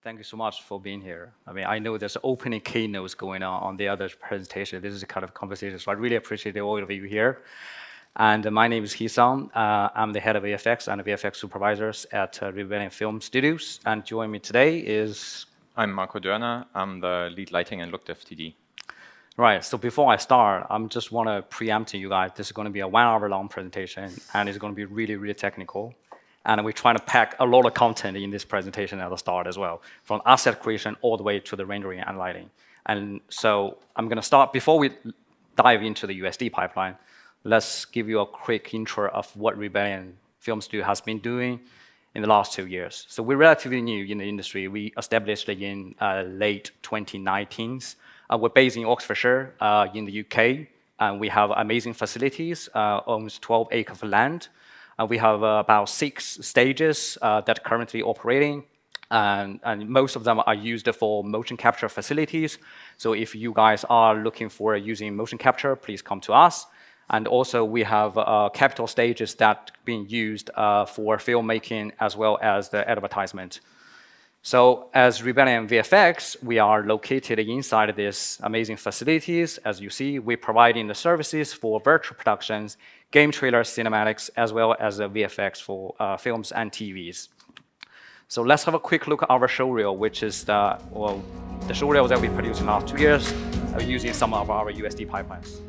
Thank you so much for being here. I mean, I know there's opening keynotes going on the other presentation. This is a kind of conversation, so I really appreciate all of you here. And my name is Hee-sung. I'm the head of VFX and VFX supervisors at Rebellion Film Studios. And joining me today is... I'm Marco Dörner. I'm the lead lighting and LookDev TD. Right, so before I start, I just want to preempt you guys, this is going to be a 1 hour long presentation, and it's going to be really, really technical. And we're trying to pack a lot of content in this presentation at the start as well, from asset creation all the way to the rendering and lighting. And so I'm going to start, before we dive into the USD pipeline, let's give you a quick intro of what Rebellion Film Studio has been doing in the last 2 years. So we're relatively new in the industry. We established in late 2019. We're based in Oxfordshire in the UK, and we have amazing facilities, almost 12 acres of land. We have about 6 stages that are currently operating, and most of them are used for motion capture facilities. So if you guys are looking for using motion capture, please come to us. And also we have capital stages that are being used for filmmaking as well as the advertisement. So as Rebellion VFX, we are located inside these amazing facilities. As you see, we're providing the services for virtual productions, game trailers, cinematics, as well as VFX for films and TVs. So let's have a quick look at our showreel, which is the showreel that we produced in the last 2 years using some of our USD pipelines.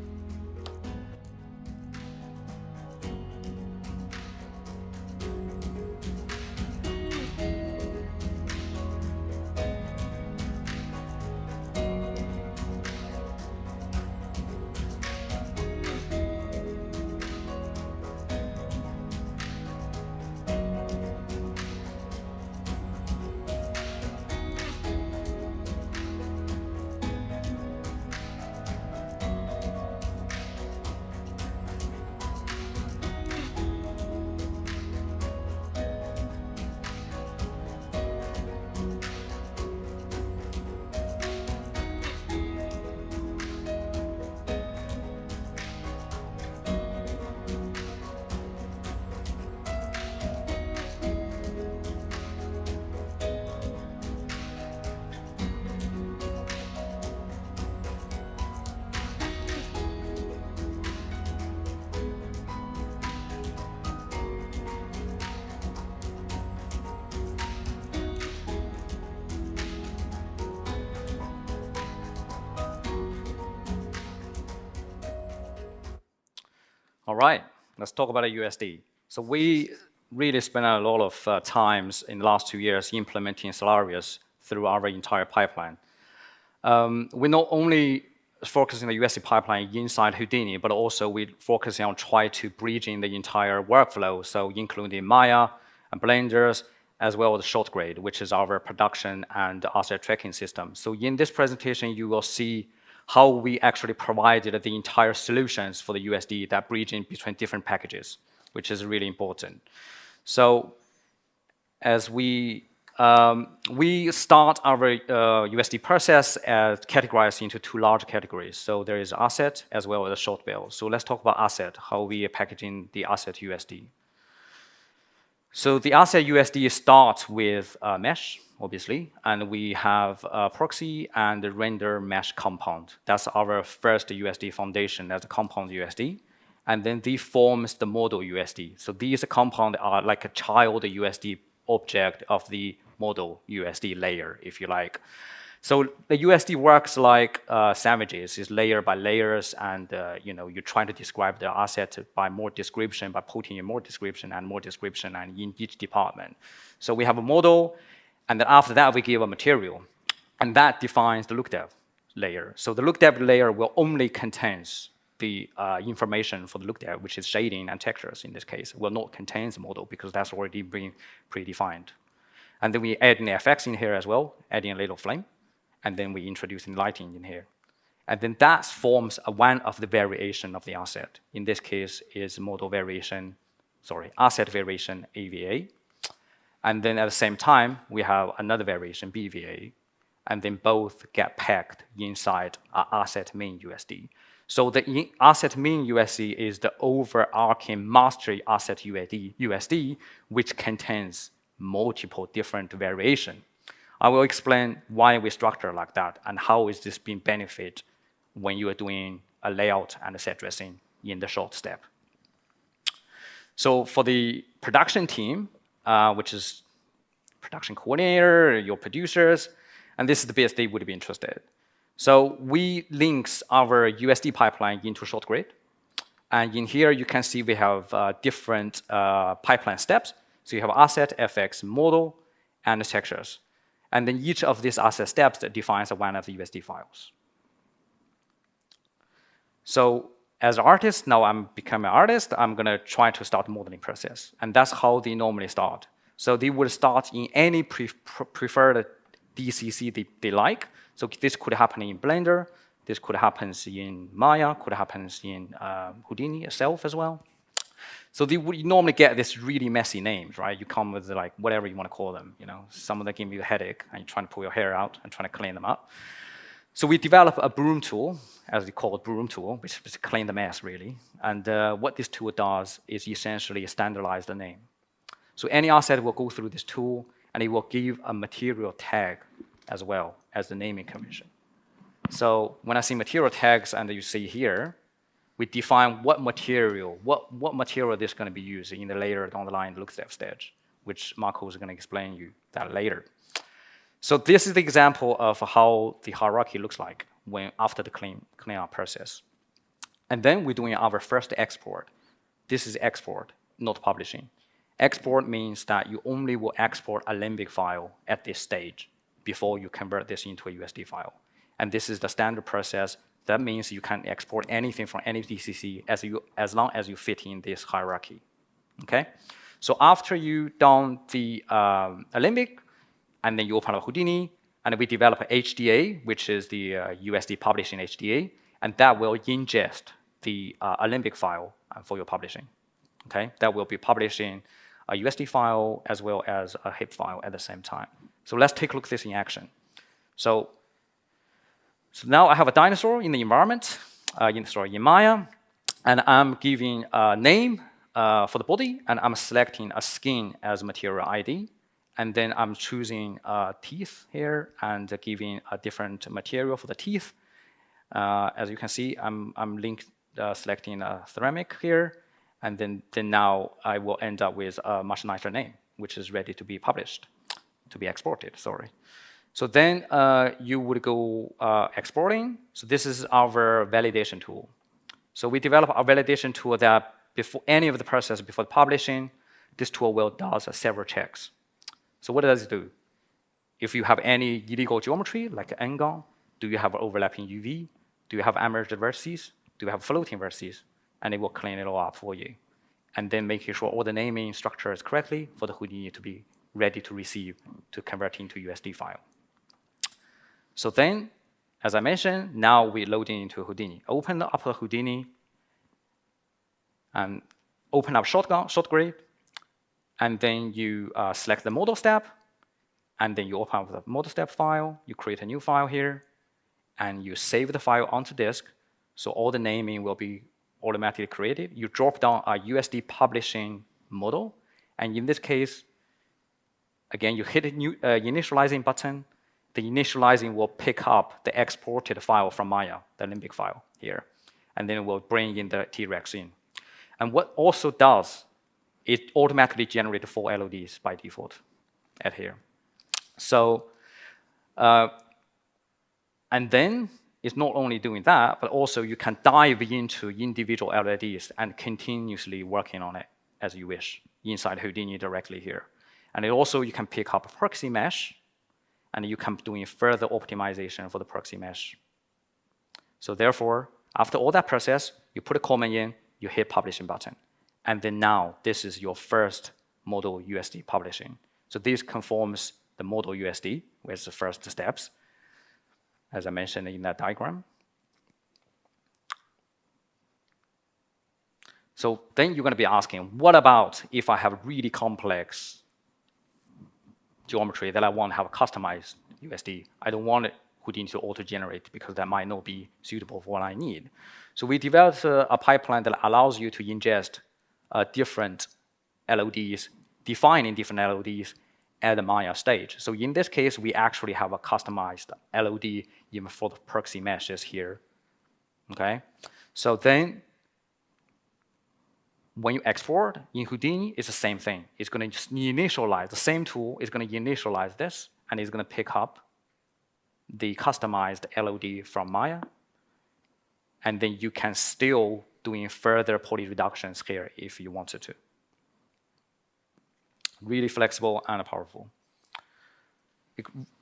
All right, let's talk about a USD. So we really spent a lot of times in the last 2 years implementing Solaris through our entire pipeline. We're not only focusing on the USD pipeline inside Houdini, but also we're focusing on trying to bridge in the entire workflow, so including Maya and Blenders, as well as ShotGrade, which is our production and asset tracking system. So in this presentation, you will see how we actually provided the entire solutions for the USD that bridge in between different packages, which is really important. So as we start our USD process categorized into 2 large categories. So there is asset as well as short bill. So let's talk about asset, how we are packaging the asset USD. So the asset USD starts with mesh, obviously, and we have proxy and the render mesh compound. That's our first USD foundation as a compound USD. And then this forms the model USD. So these compounds are like a child USD object of the model USD layer, if you like. So the USD works like sandwiches, it's layer by layers, and you're trying to describe the asset by more description, by putting in more description and in each department. So we have a model, and then after that we give a material, and that defines the LookDev layer. So the LookDev layer will only contain the information for the LookDev, which is shading and textures in this case, will not contain the model because that's already been predefined. And then we add an FX in here as well, adding a little flame. And then we introduce lighting in here. And then that forms one of the variation of the asset. In this case is asset variation AVA. And then at the same time, we have another variation BVA. And then both get packed inside our asset main USD. So the asset main USD is the overarching mastery asset USD, which contains multiple different variations. I will explain why we structure like that and how is this being benefit when you are doing a layout and a set dressing in the short step. So for the production team, which is production coordinator, your producers, and this is the bit they would be interested. So we links our USD pipeline into ShotGrid. And in here, you can see we have different pipeline steps. So you have asset, FX, model, and the textures. And then each of these asset steps that defines one of the USD files. So as an artist, now I'm becoming an artist, I'm going to try to start the modeling process. And that's how they normally start. So they would start in any preferred DCC they like. So this could happen in Blender. This could happen in Maya, could happen in Houdini itself as well. So they would normally get this really messy names, right? You come with like whatever you want to call them. You know, some of them give you a headache, and you're trying to pull your hair out and trying to clean them up. So we develop a broom tool, as we call it, broom tool, which is clean the mess really. And what this tool does is essentially standardize the name. So any asset will go through this tool, and it will give a material tag as well as the naming convention. So when I see material tags, and you see here, we define what material this is going to be used in the later down the line LookDev stage, which Marco is going to explain you that later. So this is the example of how the hierarchy looks like when after the cleanup process. And then we're doing our first export. This is export, not publishing. Export means that you only will export a Limbic file at this stage before you convert this into a USD file. And this is the standard process. That means you can export anything from any DCC as long as you fit in this hierarchy. Okay? So after you done the Limbic, and then you open up Houdini, and we develop a HDA, which is the USD publishing HDA, and that will ingest the Limbic file for your publishing. Okay? That will be publishing a USD file as well as a HIP file at the same time. So let's take a look at this in action. So now I have a dinosaur in the environment, in Maya, and I'm giving a name for the body, and I'm selecting a skin as material ID. And then I'm choosing teeth here and giving a different material for the teeth. As you can see, I'm selecting a ceramic here. And then now I will end up with a much nicer name, which is ready to be published, to be exported, sorry. So then you would go exporting. So this is our validation tool. So we develop a validation tool that before any of the process, before publishing, this tool will do several checks. So what does it do? If you have any illegal geometry, like an angle, do you have overlapping UV? Do you have emerged vertices? Do you have floating vertices? And it will clean it all up for you. And then making sure all the naming structure is correctly for the Houdini to be ready to receive, to convert into USD file. So then, as I mentioned, now we're loading into Houdini. Open up the Houdini and open up ShotGrid. And then you select the model step, and then you open up the model step file. You create a new file here, and you save the file onto disk. So all the naming will be automatically created. You drop down a USD publishing model, and in this case, again, you hit a new initializing button. The initializing will pick up the exported file from Maya, the Limbic file here, and then it will bring in the T-Rex in. And what also does, it automatically generates 4 LODs by default at here. So, and then it's not only doing that, but also you can dive into individual LODs and continuously working on it as you wish inside Houdini directly here. And it also, you can pick up a proxy mesh, and you can do further optimization for the proxy mesh. So therefore, after all that process, you put a comment in, you hit publishing button. And then now, this is your first model USD publishing. So this conforms the model USD with the first steps, as I mentioned in that diagram. So then you're going to be asking, what about if I have really complex geometry that I want to have customized USD? I don't want Houdini to auto-generate because that might not be suitable for what I need. So we developed a pipeline that allows you to ingest different LODs, defining different LODs, at the Maya stage. So in this case, we actually have a customized LOD even for the proxy meshes here. Okay, so then when you export in Houdini, it's the same thing. It's going to just initialize, the same tool is going to initialize this, and it's going to pick up the customized LOD from Maya. And then you can still doing further poly reductions here if you wanted to. Really flexible and powerful.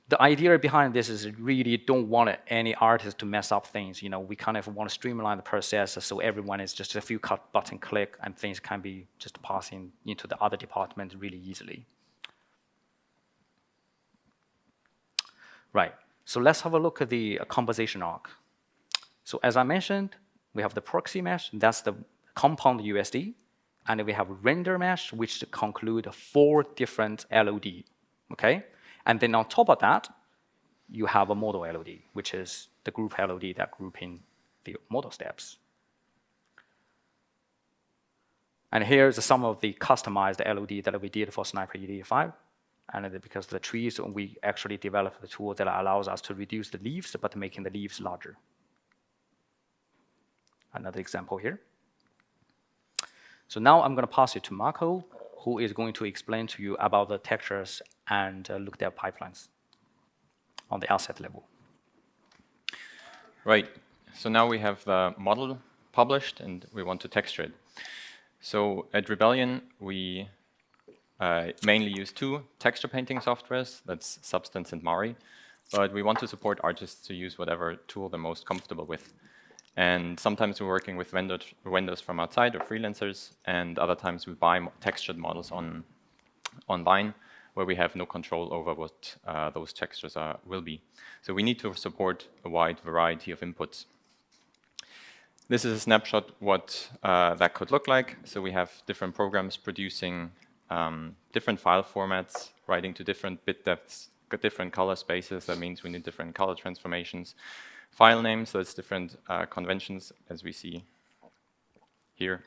The idea behind this is really don't want any artist to mess up things. You know, we kind of want to streamline the process so everyone is just a few button click and things can be just passing into the other department really easily. Right, so let's have a look at the composition arc. So as I mentioned, we have the proxy mesh, that's the compound USD, and we have render mesh, which conclude 4 different LOD, okay? And then on top of that, you have a model LOD, which is the group LOD that grouping the model steps. And here's some of the customized LOD that we did for Sniper ED5. And because of the trees, we actually developed a tool that allows us to reduce the leaves, but making the leaves larger. Another example here. So now I'm going to pass it to Marco, who is going to explain to you about the textures and LookDev pipelines on the asset level. Right. So now we have the model published, and we want to texture it. So at Rebellion, we mainly use 2 texture painting softwares. That's Substance and Mari. But we want to support artists to use whatever tool they're most comfortable with. And sometimes we're working with vendors from outside or freelancers, and other times we buy textured models online where we have no control over what those textures will be. So we need to support a wide variety of inputs. This is a snapshot what that could look like. So we have different programs producing different file formats, writing to different bit depths, different color spaces. That means we need different color transformations. File names, so it's different conventions, as we see here.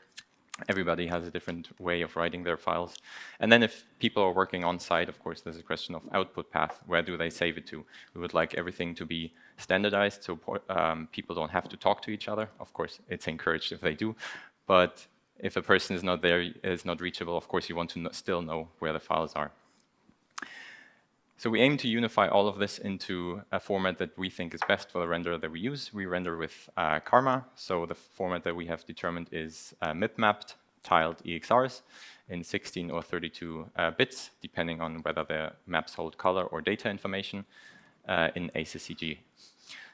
Everybody has a different way of writing their files. And then if people are working on site, of course, there's a question of output path. Where do they save it to? We would like everything to be standardized so people don't have to talk to each other. Of course, it's encouraged if they do. But if a person is not there, is not reachable, of course, you want to still know where the files are. So we aim to unify all of this into a format that we think is best for the renderer that we use. We render with Karma. So the format that we have determined is MIP-mapped tiled EXRs in 16 or 32 bits, depending on whether the maps hold color or data information in ACCG.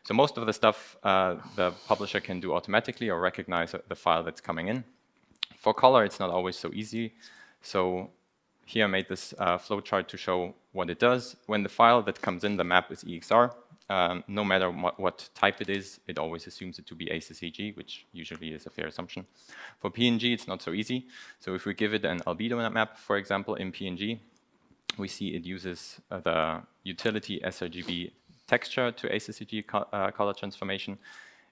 So most of the stuff the publisher can do automatically or recognize the file that's coming in. For color, it's not always so easy. So here I made this flowchart to show what it does. When the file that comes in, the map is EXR, no matter what type it is, it always assumes it to be ACCG, which usually is a fair assumption. For PNG, it's not so easy. So if we give it an albedo map, for example, in PNG, we see it uses the utility sRGB texture to ACCG color transformation.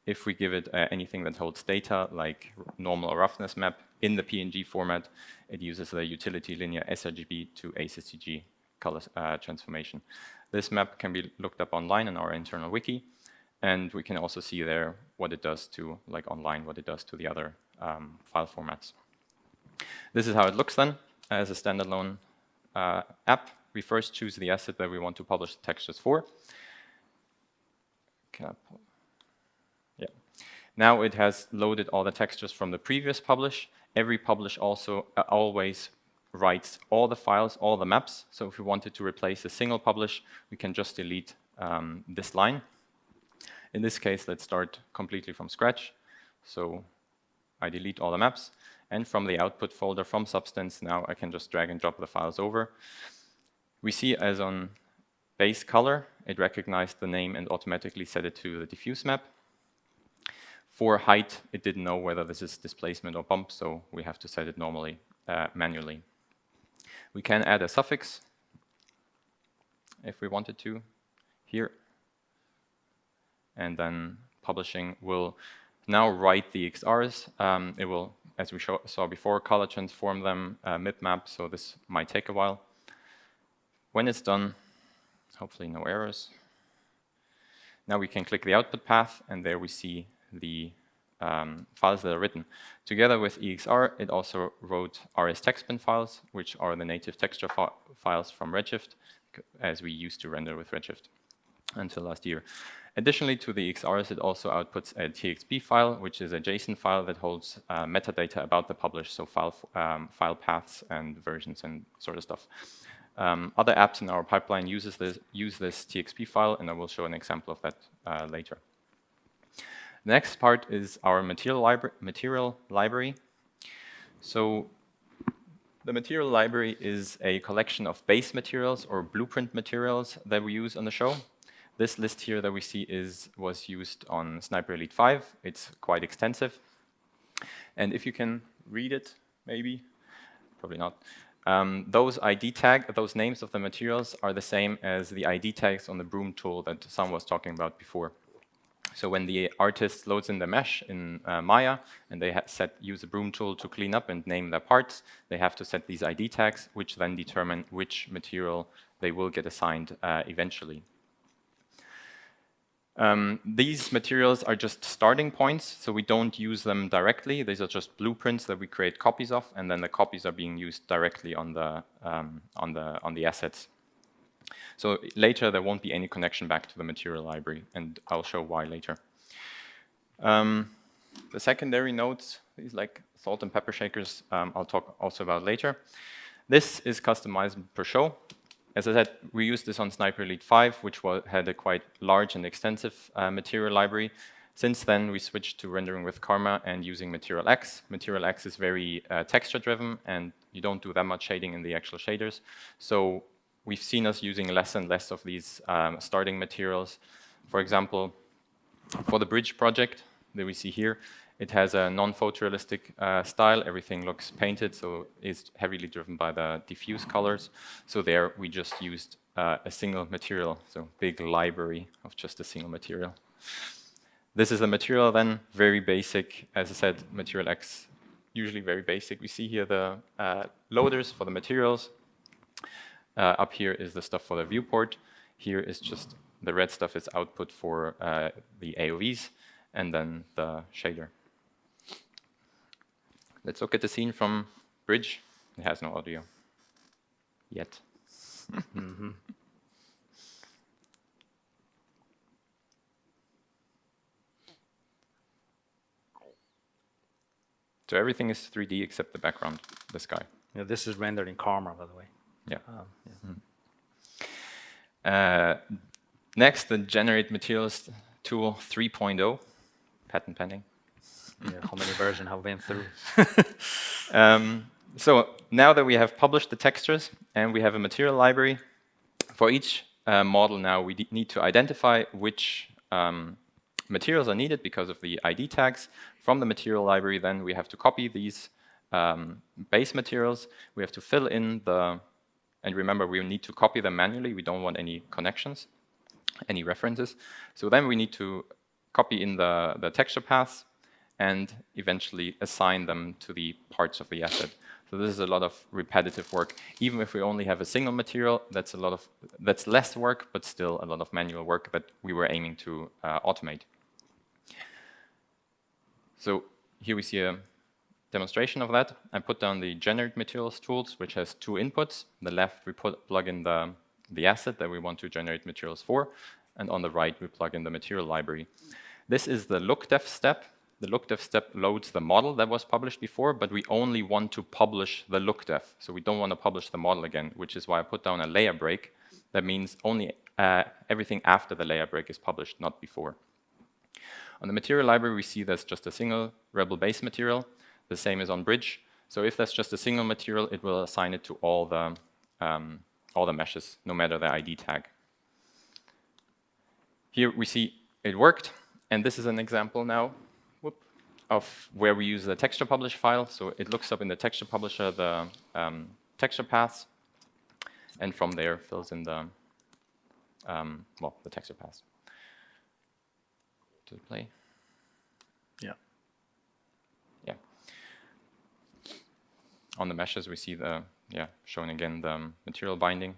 If we give it anything that holds data, like normal or roughness map, in the PNG format, it uses the utility linear sRGB to ACCG color transformation. This map can be looked up online in our internal wiki, and we can also see there what it does to, like online, what it does to the other file formats. This is how it looks then as a standalone app. We first choose the asset that we want to publish the textures for. Yeah. Now it has loaded all the textures from the previous publish. Every publish also always writes all the files, all the maps. So if we wanted to replace a single publish, we can just delete this line. In this case, let's start completely from scratch. So I delete all the maps. And from the output folder from Substance, now I can just drag and drop the files over. We see as on base color, it recognized the name and automatically set it to the diffuse map. For height, it didn't know whether this is displacement or bump, so we have to set it normally, manually. We can add a suffix if we wanted to here. And then publishing will now write the XRs. It will, as we saw before, color transform them, MIP map, so this might take a while. when it's done, hopefully no errors. Now we can click the output path, and there we see the files that are written. Together with EXR, it also wrote RS TextBin files, which are the native texture files from Redshift, as we used to render with Redshift until last year. Additionally to the EXRs, it also outputs a TXP file, which is a JSON file that holds metadata about the publish, so file paths and versions and sort of stuff. Other apps in our pipeline use this TXP file, and I will show an example of that later. The next part is our material library. So the material library is a collection of base materials or blueprint materials that we use on the show. This list here that we see was used on Sniper Elite 5. It's quite extensive. And if you can read it, maybe, probably not. Those names of the materials are the same as the ID tags on the broom tool that Sam was talking about before. So when the artist loads in the mesh in Maya, and they use the broom tool to clean up and name their parts, they have to set these ID tags, which then determine which material they will get assigned eventually. These materials are just starting points, so we don't use them directly. These are just blueprints that we create copies of, and then the copies are being used directly on the assets. So later there won't be any connection back to the material library, and I'll show why later. The secondary nodes, these like salt and pepper shakers, I'll talk also about later. This is customized per show. As I said, we used this on Sniper Elite 5, which had a quite large and extensive material library. Since then, we switched to rendering with Karma and using Material X. Material X is very texture-driven, and you don't do that much shading in the actual shaders. So we've seen us using less and less of these starting materials. For example, for the bridge project that we see here, it has a non-photorealistic style. Everything looks painted, so it's heavily driven by the diffuse colors. So there we just used a single material, so big library of just a single material. This is the material then, very basic. As I said, Material X, usually very basic. We see here the loaders for the materials. Up here is the stuff for the viewport. Here is just the red stuff is output for the AOVs, and then the shader. Let's look at the scene from Bridge. It has no audio yet. Mm-hmm. So everything is 3D except the background, the sky. Yeah, this is rendered in Karma, by the way. Yeah. Yeah. Next, the Generate Materials tool 3.0, patent pending. Yeah, how many versions have been through? So now that we have published the textures and we have a material library, for each model now we need to identify which materials are needed because of the ID tags. From the material library, then we have to copy these base materials. We have to fill in and remember, we need to copy them manually. We don't want any connections, any references. So then we need to copy in the texture paths and eventually assign them to the parts of the asset. So this is a lot of repetitive work. Even if we only have a single material, that's less work, but still a lot of manual work that we were aiming to automate. So here we see a demonstration of that. I put down the Generate Materials tools, which has two inputs. On the left, we plug in the asset that we want to generate materials for, and on the right, we plug in the material library. This is the LookDev step. The LookDev step loads the model that was published before, but we only want to publish the LookDev. So we don't want to publish the model again, which is why I put down a layer break. That means only everything after the layer break is published, not before. On the material library, we see there's just a single Rebel base material. The same is on Bridge. So if there's just a single material, it will assign it to all the meshes, no matter the ID tag. Here we see it worked, and this is an example now of where we use the texture publish file. So it looks up in the texture publisher the texture paths, and from there fills in the texture paths. To play. Yeah. Yeah. On the meshes, we see shown again the material binding.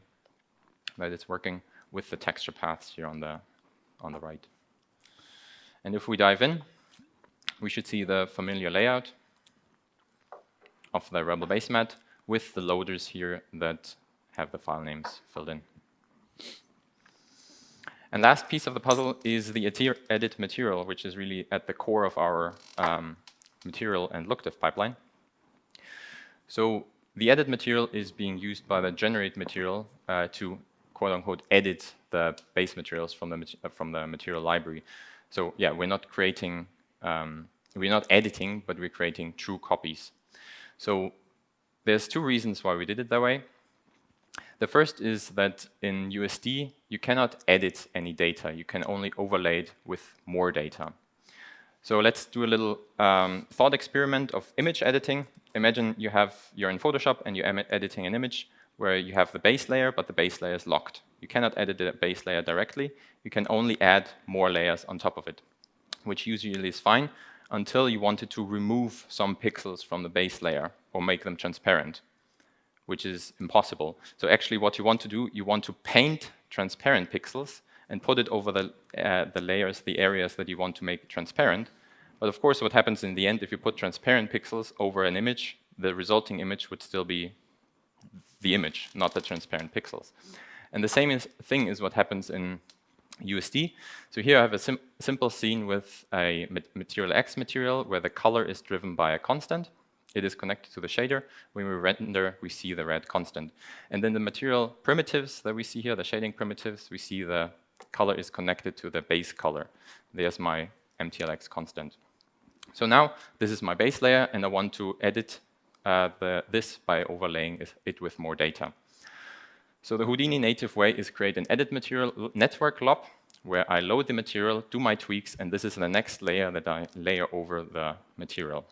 that it's working with the texture paths here on the right. And if we dive in, we should see the familiar layout of the Rebel base mat with the loaders here that have the file names filled in. And last piece of the puzzle is the edit material, which is really at the core of our material and LookDev pipeline. So the edit material is being used by the generate material to quote-unquote edit the base materials from the material library. So yeah, we're not creating, we're not editing, but we're creating true copies. So there's two reasons why we did it that way. The first is that in USD, you cannot edit any data. You can only overlay it with more data. So let's do a little thought experiment of image editing. Imagine you're in Photoshop and you're editing an image where you have the base layer, but the base layer is locked. You cannot edit the base layer directly. You can only add more layers on top of it, which usually is fine until you wanted to remove some pixels from the base layer or make them transparent, which is impossible. So actually what you want to do, you want to paint transparent pixels and put it over the layers, the areas that you want to make transparent. But of course, what happens in the end, if you put transparent pixels over an image, the resulting image would still be the image, not the transparent pixels. And the same thing is what happens in USD. So here I have a simple scene with a material X material where the color is driven by a constant. It is connected to the shader. When we render, we see the red constant. And then the material primitives that we see here, the shading primitives, we see the color is connected to the base color. There's my MTLX constant. So now this is my base layer, and I want to edit this by overlaying it with more data. So the Houdini native way is create an edit material network LOP, where I load the material, do my tweaks, and this is the next layer that I layer over the material.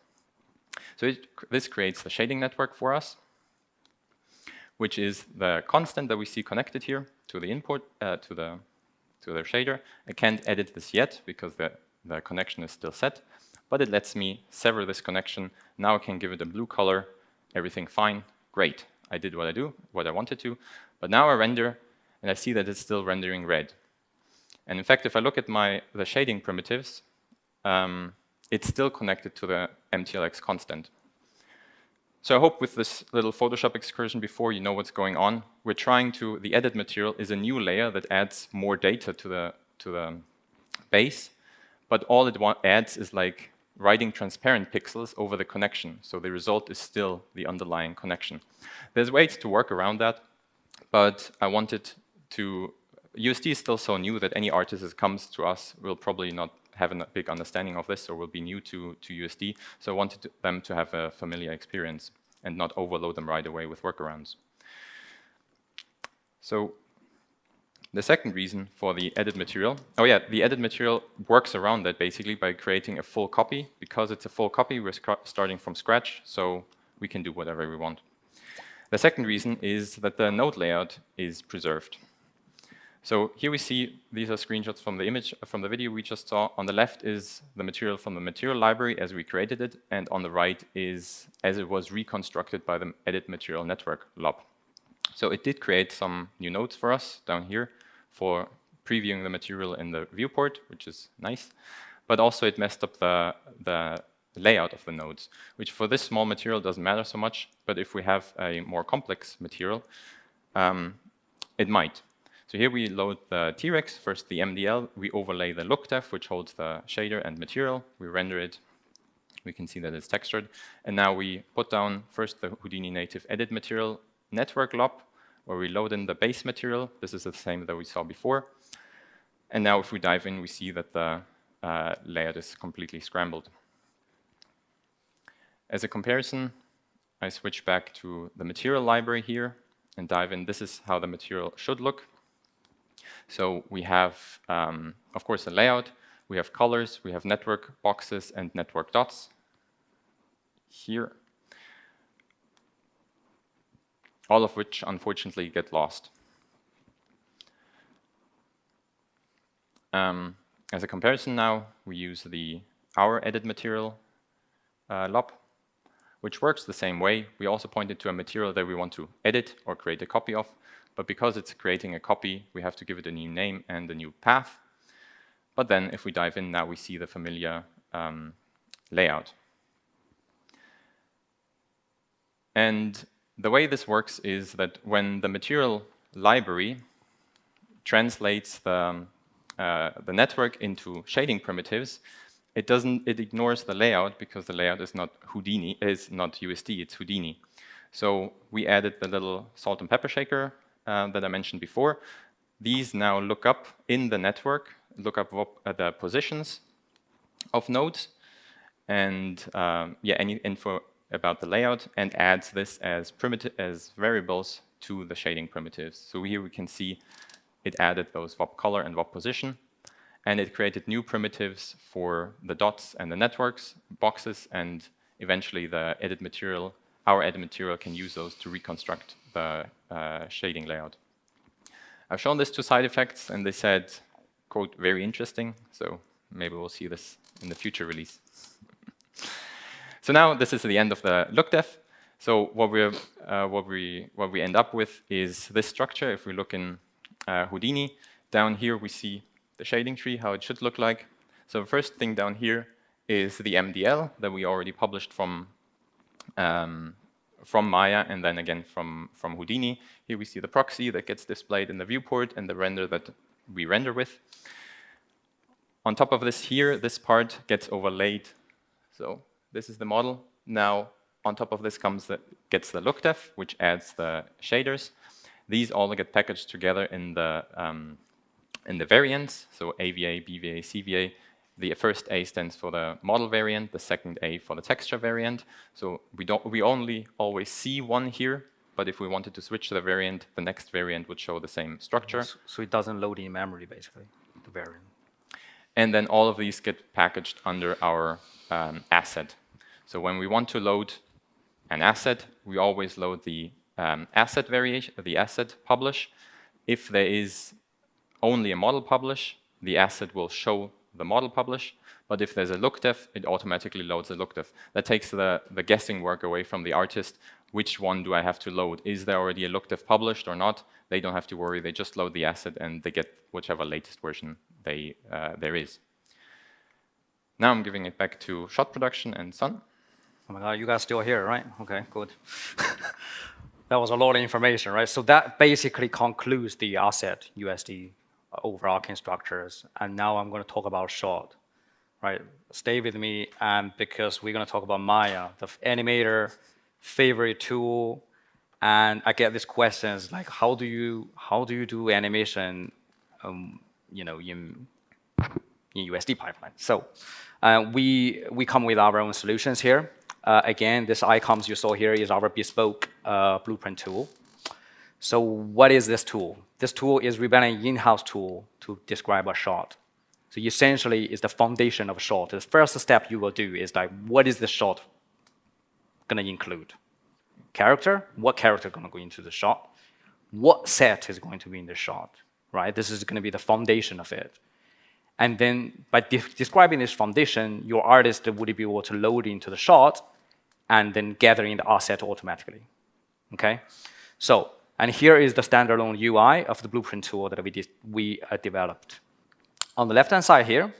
So this creates the shading network for us, which is the constant that we see connected here to the input, to the shader. I can't edit this yet because the connection is still set, but it lets me sever this connection. Now I can give it a blue color, everything fine, great. I did what I wanted to, but now I render and I see that it's still rendering red. And in fact, if I look at the shading primitives, it's still connected to the MTLX constant. So I hope with this little Photoshop excursion before you know what's going on. We're trying to, the edit material is a new layer that adds more data to the base, but all it adds is like writing transparent pixels over the connection. So the result is still the underlying connection. There's ways to work around that, but I wanted to, USD is still so new that any artist that comes to us will probably not have a big understanding of this or will be new to USD. So I wanted them to have a familiar experience and not overload them right away with workarounds. So the second reason for the edit material, the edit material works around that basically by creating a full copy. Because it's a full copy, we're starting from scratch, so we can do whatever we want. The second reason is that the node layout is preserved. So here we see, these are screenshots from the image, from the video we just saw. On the left is the material from the material library as we created it, and on the right is as it was reconstructed by the edit material network LOP. So it did create some new nodes for us down here for previewing the material in the viewport, which is nice. But also it messed up the layout of the nodes, which for this small material doesn't matter so much, but if we have a more complex material, it might. So here we load the T-Rex, first the MDL, we overlay the LookDev, which holds the shader and material, we render it, we can see that it's textured, and now we put down first the Houdini native edit material network LOP, where we load in the base material. This is the same that we saw before. And now if we dive in, we see that the layout is completely scrambled. As a comparison, I switch back to the material library here and dive in. This is how the material should look. So we have, of course, a layout. We have colors. We have network boxes and network dots here, all of which, unfortunately, get lost. As a comparison now, we use our edit material LOP, which works the same way. We also pointed to a material that we want to edit or create a copy of, but because it's creating a copy, we have to give it a new name and a new path. But then if we dive in now, we see the familiar layout. And the way this works is that when the material library translates the network into shading primitives, it ignores the layout because the layout is not Houdini, is not USD, it's Houdini. So we added the little salt and pepper shaker that I mentioned before. These now look up in the network, look up the positions of nodes, and any info about the layout, and adds this as variables to the shading primitives. So here we can see it added those VOP color and VOP position, and it created new primitives for the dots and the networks, boxes, and eventually the edit material. Our edit material can use those to reconstruct the shading layout. I've shown this to side effects, and they said, quote, very interesting, so maybe we'll see this in the future release. So now this is the end of the LookDev. So what we end up with is this structure. If we look in Houdini, down here we see the shading tree, how it should look like. So the first thing down here is the MDL that we already published from Maya, and then again from Houdini. Here we see the proxy that gets displayed in the viewport and the render that we render with. On top of this here, this part gets overlaid. So this is the model. Now on top of this gets the LookDev, which adds the shaders. These all get packaged together in the variants. So AVA, BVA, CVA. The first A stands for the model variant, the second A for the texture variant. So we only always see one here, but if we wanted to switch the variant, the next variant would show the same structure. So it doesn't load in memory, basically, the variant. And then all of these get packaged under our asset. So when we want to load an asset, we always load the asset variation, the asset publish. If there is only a model publish, the asset will show the model publish. But if there's a LookDev, it automatically loads the LookDev. That takes the guessing work away from the artist. Which one do I have to load? Is there already a LookDev published or not? They don't have to worry. They just load the asset and they get whichever latest version there is. Now I'm giving it back to shot production and Sun. Oh my God, you guys still here, right? Okay, good. That was a lot of information, right? So that basically concludes the asset USD overarching structures. And now I'm going to talk about shot, right? Stay with me, because we're going to talk about Maya, the animator favorite tool. And I get these questions like, how do you do animation, in USD pipeline? So we come with our own solutions here. Again, this icons you saw here is our bespoke blueprint tool. So what is this tool? This tool is Rebellion in-house tool to describe a shot. So essentially, it's the foundation of a shot. The first step you will do is like, what is the shot going to include? Character? What character is going to go into the shot? What set is going to be in the shot? Right? This is going to be the foundation of it. And then by describing this foundation, your artist would be able to load into the shot and then gather in the asset automatically. Okay? So, and here is the standalone UI of the blueprint tool that we developed. On the left-hand side here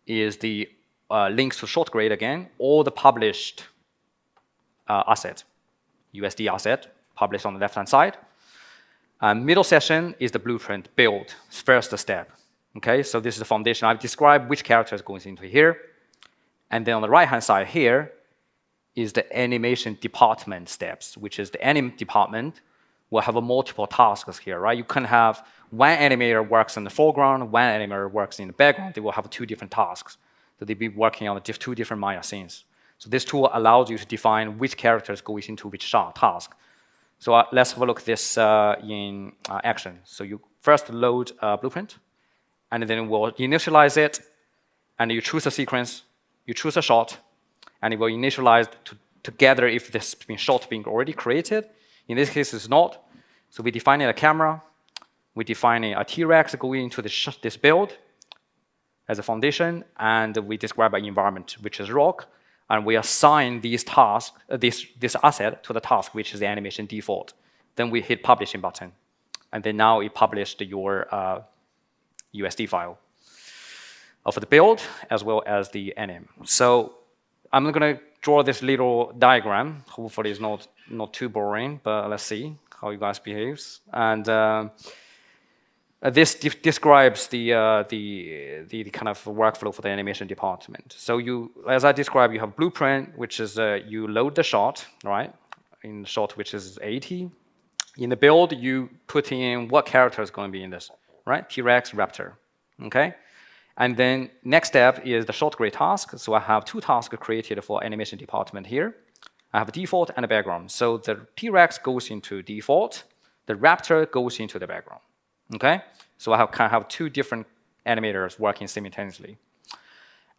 is the links to ShotGrade again, all the published asset, USD asset, published on the left-hand side. Middle section is the blueprint build, first step. Okay, so this is the foundation. I've described which characters goes into here. And then on the right-hand side here is the animation department steps, which is the anim department will have multiple tasks here, right? You can have one animator works in the foreground, one animator works in the background. They will have two different tasks. So they'll be working on two different Maya scenes. So this tool allows you to define which characters go into which shot task. So let's have a look at this in action. So you first load blueprint, and then we'll initialize it, and you choose a sequence, you choose a shot, and it will initialize together if this shot being already created. In this case, it's not. So we define a camera, we define a T-Rex going into this build as a foundation, and we describe an environment, which is rock, and we assign these tasks, this asset to the task, which is the animation default. Then we hit publishing button. and then now it published your USD file of the build as well as the anim. So I'm going to draw this little diagram. Hopefully it's not too boring, but let's see how you guys behaves. And this describes the kind of workflow for the animation department. So as I described, you have blueprint, which is you load the shot, right? In the shot, which is 80. In the build, you put in what character is going to be in this, right? T-Rex, Raptor, okay? And then next step is the shot grid task. So I have 2 tasks created for animation department here. I have a default and a background. So the T-Rex goes into default. The Raptor goes into the background, okay? So I can have 2 different animators working simultaneously.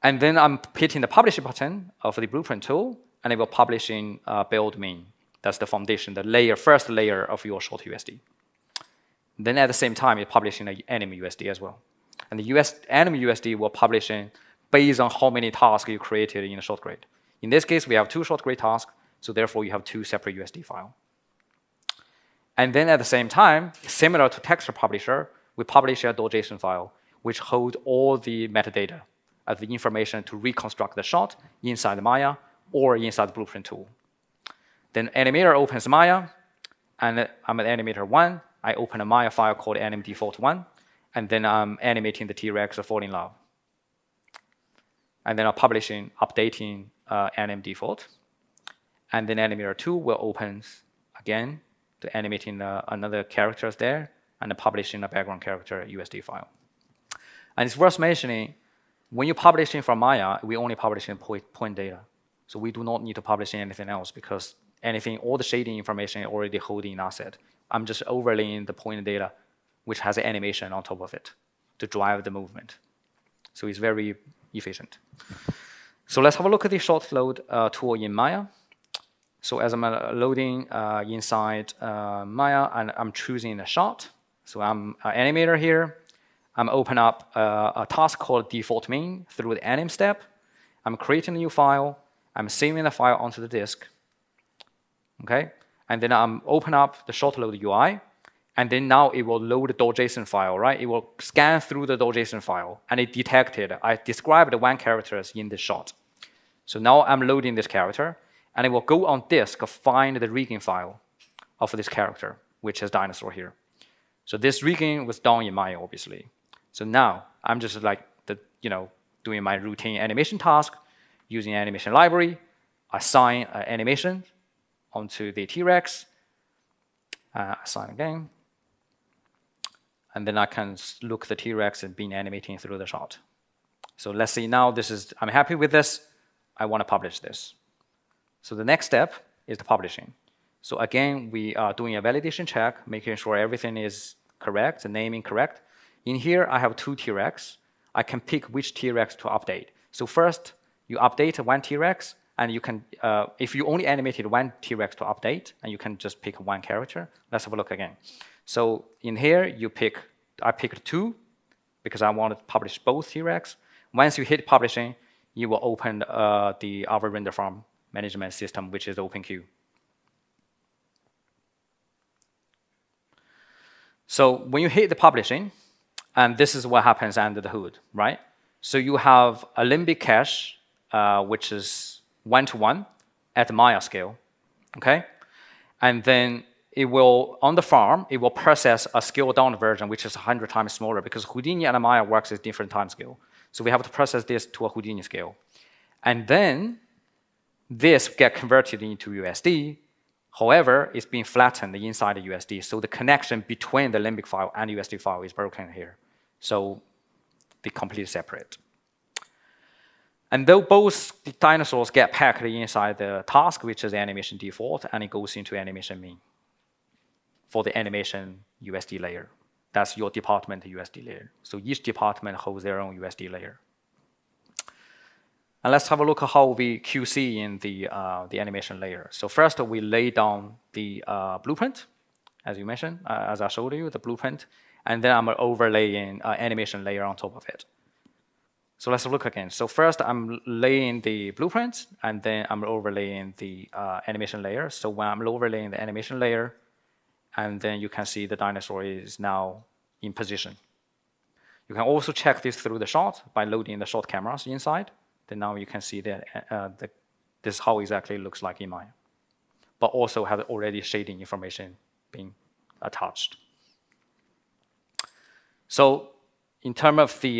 And then I'm hitting the publish button of the blueprint tool, and it will publish in build main. That's the foundation, the layer, first layer of your short USD. Then at the same time, it's publishing an anim USD as well. And the anim USD will publish in based on how many tasks you created in the short grid. In this case, we have 2 short grid tasks, so therefore you have 2 separate USD files. And then at the same time, similar to texture publisher, we publish a .json file, which holds all the metadata of the information to reconstruct the shot inside Maya or inside the blueprint tool. Then animator opens Maya, and I'm at animator 1. I open a Maya file called anim default 1, and then I'm animating the T-Rex fall in love. And then I'm publishing, updating anim default. And then animator 2 will open again to animating another characters there, and then publishing a background character USD file. And it's worth mentioning, when you're publishing from Maya, we only publish in point data. So we do not need to publish anything else because all the shading information already holding in asset. I'm just overlaying the point data, which has an animation on top of it to drive the movement. So it's very efficient. So let's have a look at the ShotLoad tool in Maya. So as I'm loading inside Maya, and I'm choosing a shot. So I'm an animator here. I'm open up a task called default main through the anim step. I'm creating a new file. I'm saving the file onto the disk. Okay, and then I'm open up the ShotLoad UI, and then now it will load the .json file, right? It will scan through the .json file, and it detected, I described 1 character in this shot. So now I'm loading this character, and it will go on disk, find the rigging file of this character, which is dinosaur here. So this rigging was done in Maya, obviously. So now I'm just like doing my routine animation task, using animation library, assign an animation onto the T-Rex, assign again, and then I can look the T-Rex and being animating through the shot. So let's see now, I'm happy with this, I want to publish this. So the next step is the publishing. So again, we are doing a validation check, making sure everything is correct, the naming correct. In here, I have 2 T-Rex. I can pick which T-Rex to update. So first, you update 1 T-Rex, and you can, if you only animated 1 T-Rex to update, and you can just pick 1 character. Let's have a look again. So in here, I picked 2, because I want to publish both T-Rex. Once you hit publishing, you will open our render farm management system, which is OpenQ. So when you hit the publishing, and this is what happens under the hood, right? So you have a limbic cache, which is 1-to-1 at the Maya scale, okay? And then it will, on the farm, it will process a scaled down version, which is 100 times smaller, because Houdini and Maya works at different time scale. So we have to process this to a Houdini scale. And then this get converted into USD. However, it's being flattened inside the USD. So the connection between the limbic file and USD file is broken here. So they're completely separate. And though both the dinosaurs get packed inside the task, which is the animation default, and it goes into animation main for the animation USD layer. That's your department USD layer. So each department holds their own USD layer. And let's have a look at how we QC in the animation layer. So first, we lay down the blueprint, as you mentioned, as I showed you, the blueprint. And then I'm overlaying animation layer on top of it. So let's look again. So first, I'm laying the blueprint, and then I'm overlaying the animation layer. So when I'm overlaying the animation layer, and then you can see the dinosaur is now in position. You can also check this through the shot by loading the shot cameras inside. Then now you can see that this is how exactly it looks like in Maya, but also have already shading information being attached. So in terms of the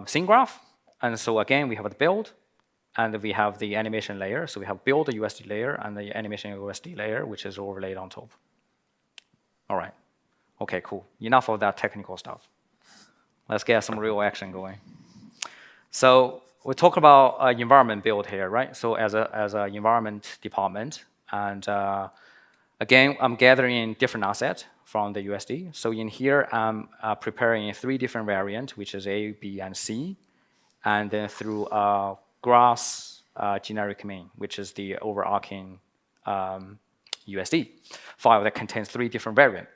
scene graph, and so again, we have the build, and we have the animation layer. So we have build, the USD layer, and the animation USD layer, which is overlaid on top. All right. Okay, cool. Enough of that technical stuff. Let's get some real action going. So we talk about environment build here, right? So as a environment department, and again, I'm gathering different assets from the USD. So in here, I'm preparing 3 different variants, which is A, B, and C, and then through grass generic main, which is the overarching USD file that contains 3 different variants.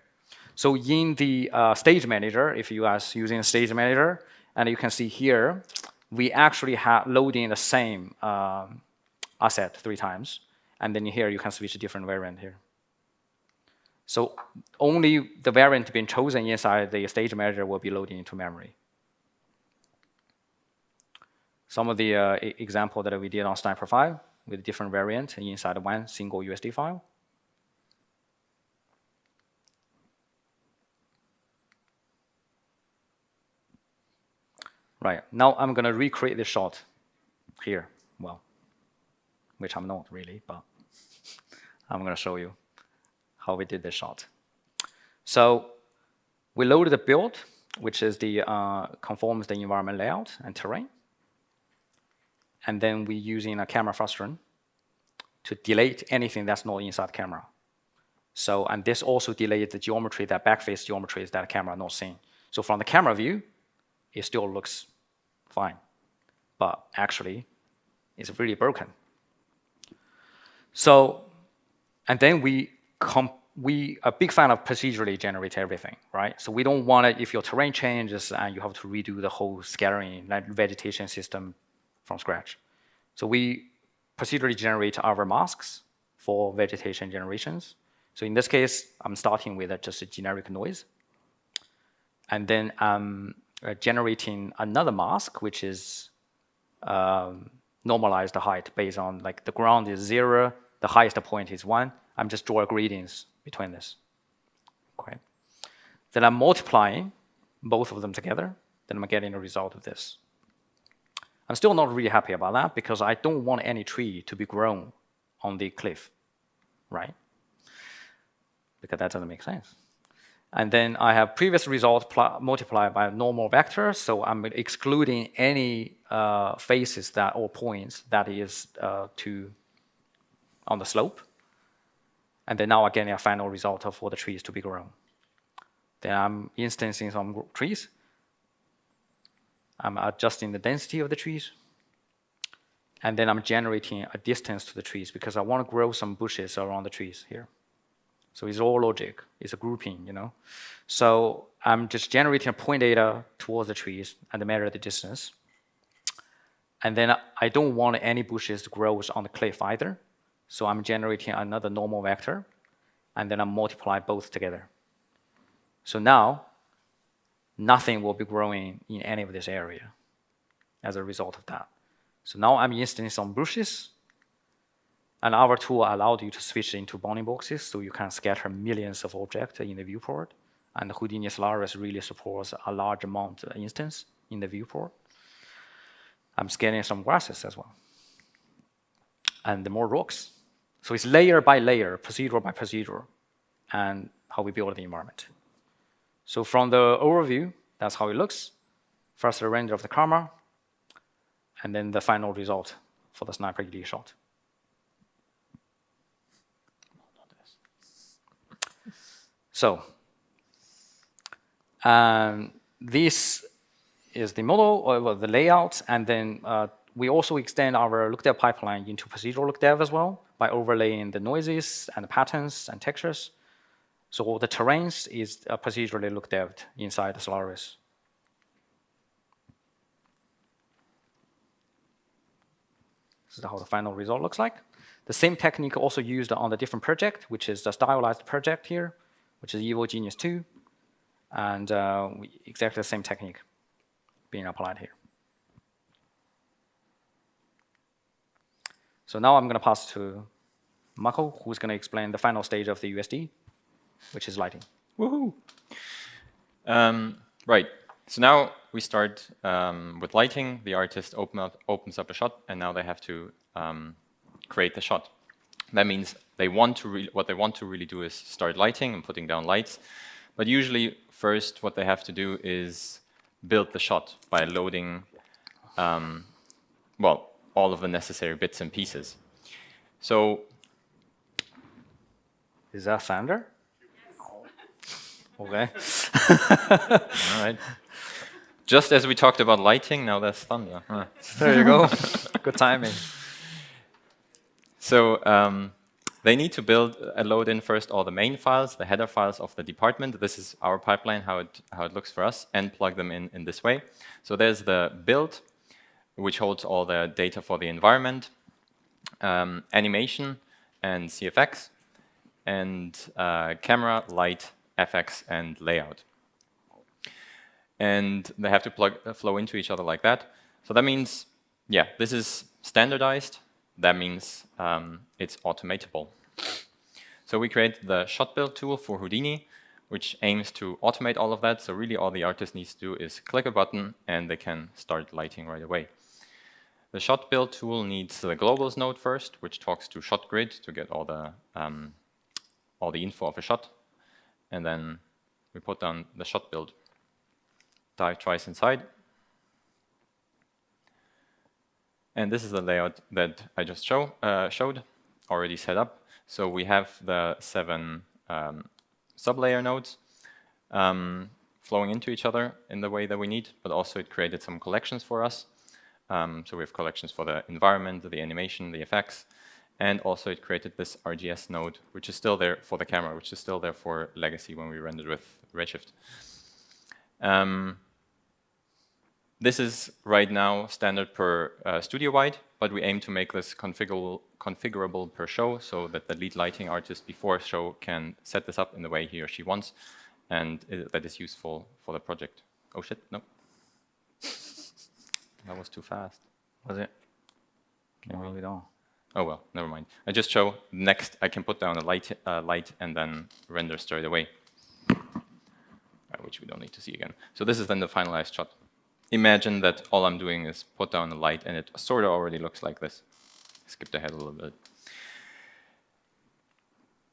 So in the stage manager, if you are using a stage manager, and you can see here, we actually have loading the same asset 3 times. And then here you can switch a different variant here. So only the variant being chosen inside the stage manager will be loading into memory. Some of the example that we did on Sniper 5 with different variant inside one single USD file. Right, now I'm going to recreate this shot here, well, which I'm not really, but I'm going to show you how we did this shot. So we loaded the build, which is the conforms the environment layout and terrain. And then we're using a camera frustrum to delete anything that's not inside the camera. So, and this also deletes the geometry, that backface geometry is that camera not seeing. So from the camera view, it still looks fine, but actually it's really broken. So, and then we are a big fan of procedurally generate everything, right? So we don't want it if your terrain changes and you have to redo the whole scattering, like vegetation system from scratch. So we procedurally generate our masks for vegetation generations. So in this case, I'm starting with just a generic noise. And then I'm generating another mask, which is normalized height based on like the ground is 0, the highest point is 1. I'm just drawing gradients between this. Okay. Then I'm multiplying both of them together. Then I'm getting a result of this. I'm still not really happy about that because I don't want any tree to be grown on the cliff, right? Because that doesn't make sense. And then I have previous result multiplied by a normal vector, so I'm excluding any faces that or points that is on the slope. And then now I'm getting a final result for the trees to be grown. Then I'm instancing some trees. I'm adjusting the density of the trees. And then I'm generating a distance to the trees because I want to grow some bushes around the trees here. So it's all logic. It's a grouping, you know. So I'm just generating a point data towards the trees and measure the distance. And then I don't want any bushes to grow on the cliff either. So I'm generating another normal vector, and then I multiply both together. So now, nothing will be growing in any of this area as a result of that. So now I'm instancing some bushes, and our tool allowed you to switch into bounding boxes, so you can scatter millions of objects in the viewport. And the Houdini Solaris really supports a large amount of instance in the viewport. I'm scaling some grasses as well. And the more rocks. So it's layer by layer, procedural by procedural, and how we build the environment. So from the overview, that's how it looks. First, the render of the camera, and then the final result for the sniper ED shot. So, this is the model, or the layout, and then we also extend our LookDev pipeline into procedural LookDev as well by overlaying the noises and the patterns and textures. So the terrains is procedurally LookDev inside the Solaris. This is how the final result looks like. The same technique also used on the different project, which is the stylized project here. which is Evil Genius 2, and exactly the same technique being applied here. So now I'm going to pass to Marco, who's going to explain the final stage of the USD, which is lighting. Woohoo! Right. So now we start with lighting. The artist opens up a shot, and now they have to create the shot. That means what they want to really do is start lighting and putting down lights. But usually, first, what they have to do is build the shot by loading, well, all of the necessary bits and pieces. So, is that thunder? Okay. All right. Just as we talked about lighting, now there's thunder. There you go. Good timing. So they need to build load in first all the main files, the header files of the department. This is our pipeline, how it looks for us, and plug them in this way. So there's the build, which holds all the data for the environment, animation, and CFX, and camera, light, FX, and layout. And they have to flow into each other like that. So that means, yeah, this is standardized. That means it's automatable. So we create the shot build tool for Houdini, which aims to automate all of that. So really all the artist needs to do is click a button, and they can start lighting right away. The shot build tool needs the globals node first, which talks to shot grid to get all the info of a shot. And then we put down the shot build. Dive twice inside. And this is the layout that I just showed, already set up. So we have the 7 sublayer nodes flowing into each other in the way that we need, but also it created some collections for us. So we have collections for the environment, the animation, the effects, and also it created this RGS node, which is still there for the camera, which is still there for legacy when we rendered with Redshift. This is right now standard per studio-wide, but we aim to make this configurable per show so that the lead lighting artist before a show can set this up in the way he or she wants, and that is useful for the project. Oh shit, no. That was too fast. Was it? Can't really don't. Oh well, never mind. I just show next I can put down a light and then render straight away, which we don't need to see again. So this is then the finalized shot. Imagine that all I'm doing is put down a light, and it sort of already looks like this. Skipped ahead a little bit.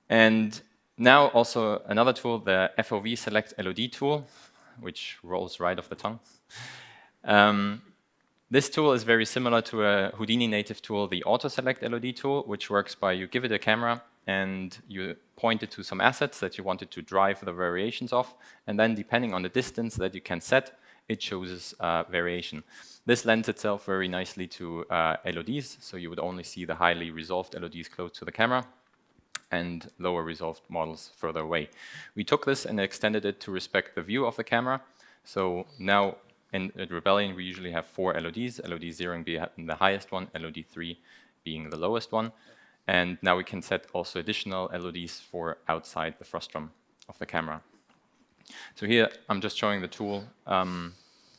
And now also another tool, the FOV select LOD tool, which rolls right off the tongue. This tool is very similar to a Houdini native tool, the auto select LOD tool, which works by you give it a camera and you point it to some assets that you wanted to drive the variations of, and then depending on the distance that you can set, it chooses variation. This lends itself very nicely to LODs, so you would only see the highly resolved LODs close to the camera and lower resolved models further away. We took this and extended it to respect the view of the camera. So now at Rebellion, we usually have 4 LODs, LOD 0 being the highest one, LOD 3 being the lowest one. And now we can set also additional LODs for outside the frustum of the camera. So here, I'm just showing the tool.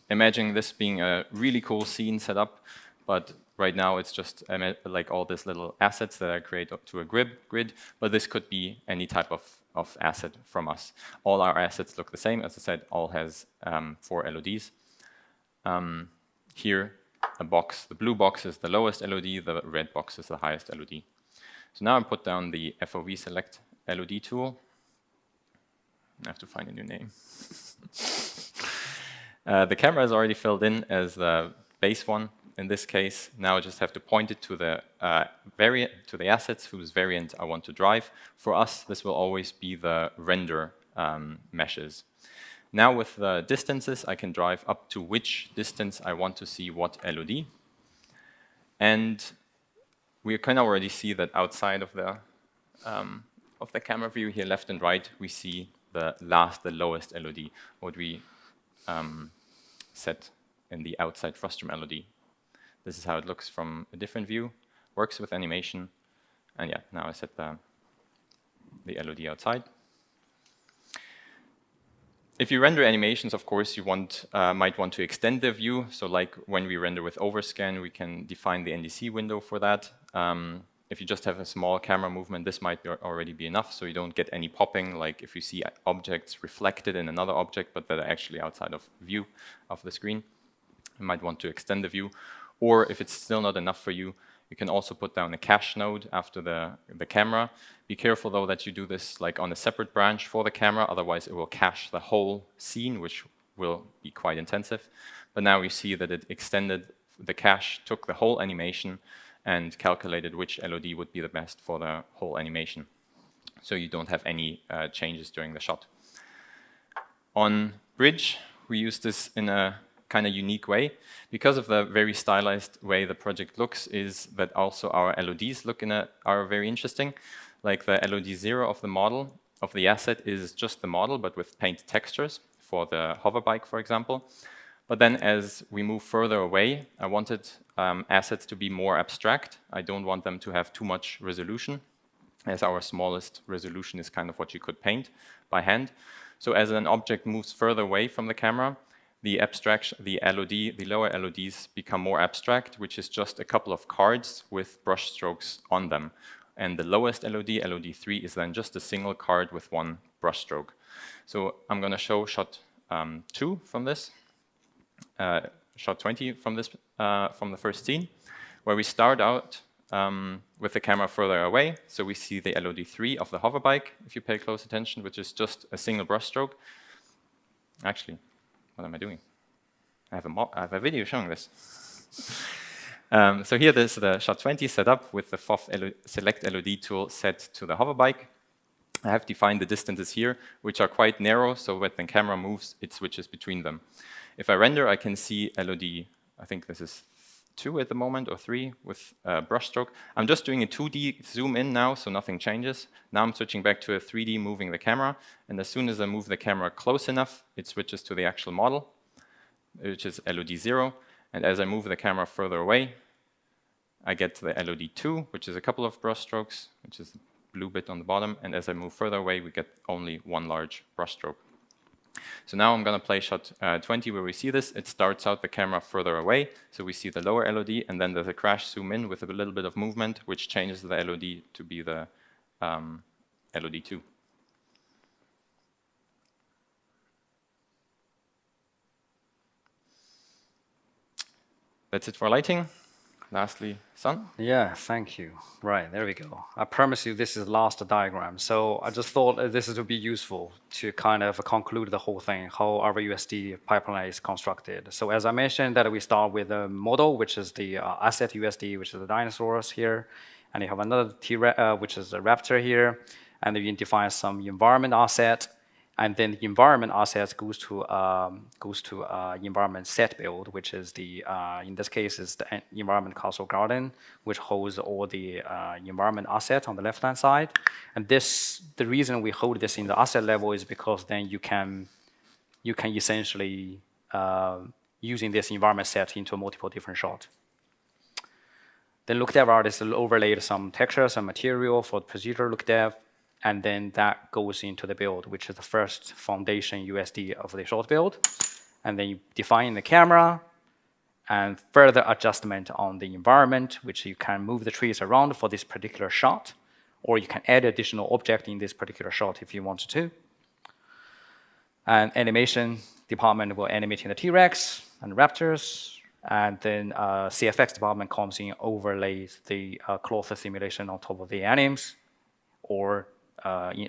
Imagine this being a really cool scene set up, but right now it's just like all these little assets that I create up to a grid, but this could be any type of asset from us. All our assets look the same. As I said, all has 4 LODs. Here, a box, the blue box is the lowest LOD, the red box is the highest LOD. So now I put down the FOV select LOD tool. I have to find a new name. The camera is already filled in as the base one. In this case, now I just have to point it to the assets whose variant I want to drive. For us, this will always be the render meshes. Now with the distances, I can drive up to which distance I want to see what LOD. And we can already see that outside of the camera view here, left and right, we see the lowest LOD, what we set in the outside frustum LOD. This is how it looks from a different view, works with animation, and yeah, now I set the LOD outside. if you render animations, of course, you might want to extend the view. So like when we render with overscan, we can define the NDC window for that. If you just have a small camera movement, this might already be enough, so you don't get any popping, like if you see objects reflected in another object, but that are actually outside of view of the screen. You might want to extend the view. Or if it's still not enough for you, you can also put down a cache node after the camera. Be careful, though, that you do this like on a separate branch for the camera, otherwise it will cache the whole scene, which will be quite intensive. But now we see that it extended the cache, took the whole animation, and calculated which LOD would be the best for the whole animation. So you don't have any changes during the shot. On Bridge, we use this in a kind of unique way. Because of the very stylized way the project looks, is that also our LODs are very interesting. Like the LOD 0 of the model, of the asset, is just the model, but with paint textures for the hover bike, for example. But then as we move further away, I wanted assets to be more abstract. I don't want them to have too much resolution, as our smallest resolution is kind of what you could paint by hand. So as an object moves further away from the camera, the abstraction, the lower LODs become more abstract, which is just a couple of cards with brush strokes on them. And the lowest LOD, LOD 3, is then just a single card with one brush stroke. So I'm going to show shot 2 from this. Shot 20 from this from the first scene, where we start out with the camera further away. So we see the LOD 3 of the hover bike, if you pay close attention, which is just a single brush stroke. Actually, what am I doing? I have a video showing this. So here there's the shot 20 set up with the FOV select LOD tool set to the hover bike. I have defined the distances here, which are quite narrow, so when the camera moves, it switches between them. If I render, I can see LOD, I think this is 2 at the moment, or 3, with brushstroke. I'm just doing a 2D zoom in now, so nothing changes. Now I'm switching back to a 3D moving the camera, and as soon as I move the camera close enough, it switches to the actual model, which is LOD 0. And as I move the camera further away, I get to the LOD 2, which is a couple of brushstrokes, which is the blue bit on the bottom. And as I move further away, we get only one large brushstroke. So now I'm going to play shot 20 where we see this. It starts out the camera further away, so we see the lower LOD, and then there's a crash zoom in with a little bit of movement, which changes the LOD to be the LOD 2. That's it for lighting. Lastly, Sun? Yeah, thank you. Right, there we go. I promise you this is the last diagram. So I just thought this would be useful to kind of conclude the whole thing, how our USD pipeline is constructed. So as I mentioned, that we start with a model, which is the asset USD, which is the dinosaurs here. And you have another which is a raptor here. And then you define some environment asset. And then the environment assets goes to environment set build, which is the in this case is the environment castle garden, which holds all the environment assets on the left hand side. And this, the reason we hold this in the asset level is because then you can essentially using this environment set into multiple different shots. Then LookDev artist overlaid some textures and material for procedural LookDev. And then that goes into the build, which is the first foundation USD of the short build. And then you define the camera and further adjustment on the environment, which you can move the trees around for this particular shot, or you can add additional object in this particular shot if you wanted to. And animation department will animate in the T-Rex and raptors. And then CFX department comes in, overlays the cloth simulation on top of the animes or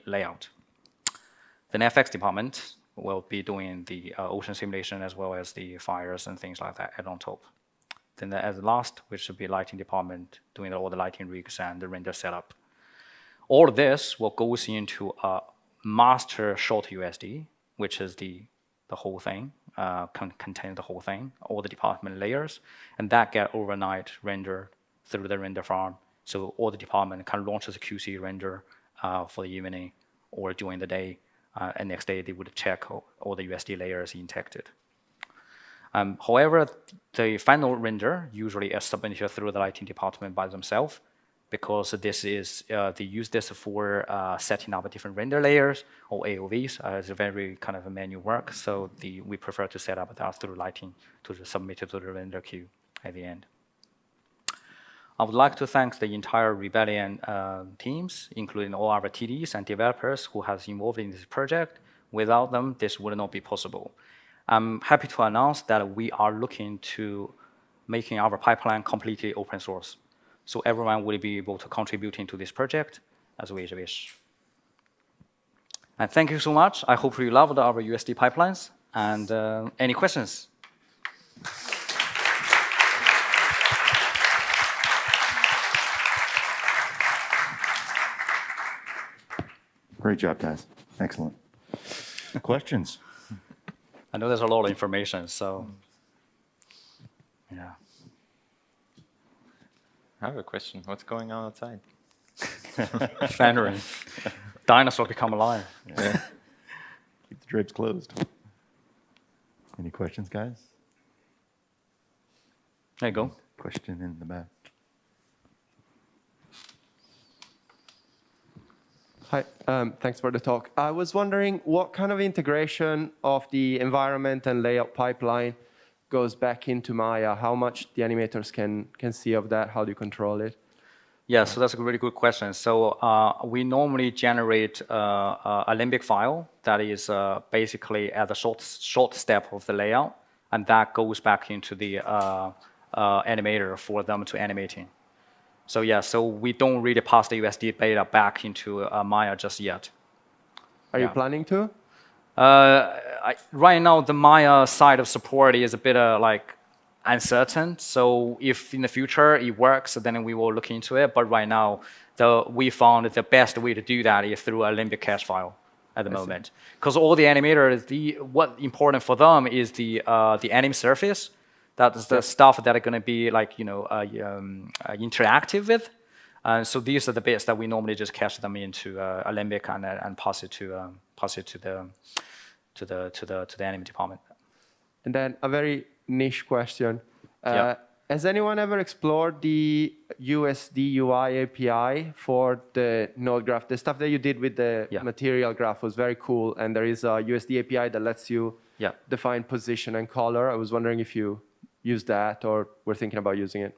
layout. Then FX department will be doing the ocean simulation as well as the fires and things like that add on top. Then as last, which will be lighting department doing all the lighting rigs and the render setup. All of this will goes into a master short USD, which is the whole thing, contains the whole thing, all the department layers, and that get overnight rendered through the render farm. So all the department can launch as a QC render for the evening or during the day, and next day they would check all the USD layers injected. However, the final render usually is submitted through the lighting department by themselves, because this is they use this for setting up different render layers or AOVs. It's a very kind of a manual work, so we prefer to set up that through lighting to submit it to the render queue at the end. I would like to thank the entire Rebellion teams, including all our TDs and developers who have involved in this project. Without them, this would not be possible. I'm happy to announce that we are looking to making our pipeline completely open source. So everyone will be able to contribute into this project as we wish. And thank you so much. I hope you loved our USD pipelines. And any questions? Great job, guys. Excellent. Questions? I know there's a lot of information, so yeah. I have a question. What's going on outside? Thundering. Dinosaurs become alive. Yeah. Keep the drapes closed. Any questions, guys? There you go. Question in the back. Hi, thanks for the talk. I was wondering what kind of integration of the environment and layout pipeline goes back into Maya, how much the animators can see of that, how do you control it? Yeah, so that's a really good question. So we normally generate a Limbic file that is basically at the short step of the layout, and that goes back into the animator for them to animate in. So yeah, so we don't really pass the USD data back into Maya just yet. Are you planning to? Right now, the Maya side of support is a bit like uncertain. So if in the future it works, then we will look into it. But right now, we found the best way to do that is through a Limbic cache file at the moment. Because all the animators, what's important for them is the anim surface. That's the stuff that are going to be like interactive with. So these are the bits that we normally just cache them into a Limbic and pass it to the anime department. And then a very niche question. Has anyone ever explored the USD UI API for the node graph? The stuff that you did with the material graph was very cool, and there is a USD API that lets you define position and color. I was wondering if you use that or were thinking about using it.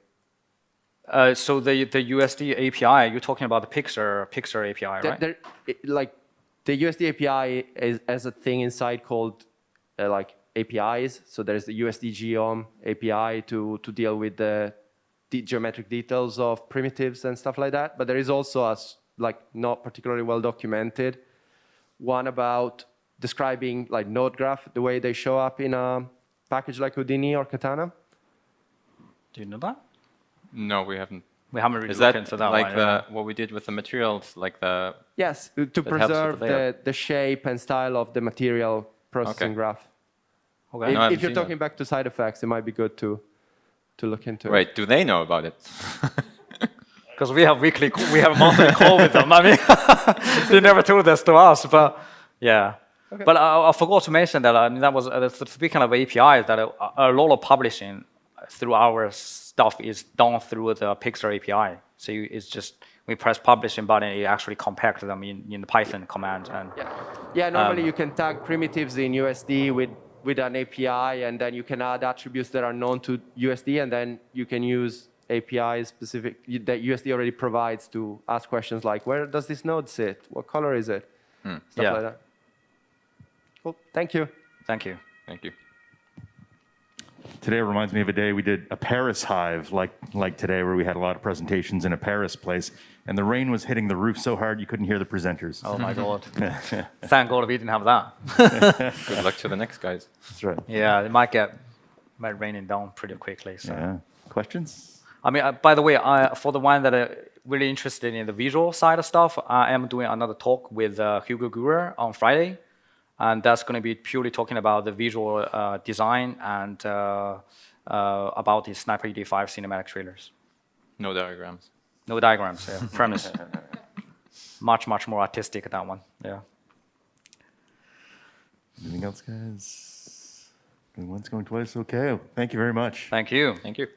So the USD API, you're talking about the Pixar API, right? The USD API is a thing inside called like APIs. So there's the USD Geom API to deal with the geometric details of primitives and stuff like that. But there is also a not particularly well documented one about describing like node graph, the way they show up in a package like Houdini or Katana. Do you know that? No, we haven't. We haven't really looked into that. Like what we did with the materials, like the yes, to preserve the shape and style of the material processing graph. Okay. If you're talking back to side effects, it might be good to look into. Wait, do they know about it? Because we have a monthly call with them. I mean, they never told this to us, but yeah. Okay. But I forgot to mention that. I mean, that was speaking of APIs. That a lot of publishing through our stuff is done through the Pixar API. So it's just we press publishing button, it actually compacts them in the Python command. And normally you can tag primitives in USD with an API, and then you can add attributes that are known to USD, and then you can use APIs specific that USD already provides to ask questions like, where does this node sit? What color is it? Stuff like that. Cool. Thank you. Thank you. Thank you. Today reminds me of a day we did a Paris Hive, like today, where we had a lot of presentations in a Paris place, and the rain was hitting the roof so hard you couldn't hear the presenters. Oh my God. Thank God we didn't have that. Good luck to the next guys. That's right. Yeah, it might raining down pretty quickly. So. Yeah. Questions? I mean, by the way, for the one that are really interested in the visual side of stuff, I am doing another talk with Hugo Gurer on Friday. And that's going to be purely talking about the visual design and about the Sniper ED5 cinematic trailers. No diagrams. No diagrams, yeah. Premise. Much more artistic, that one, yeah. Anything else, guys? Going once, going twice? Okay. Thank you very much. Thank you. Thank you.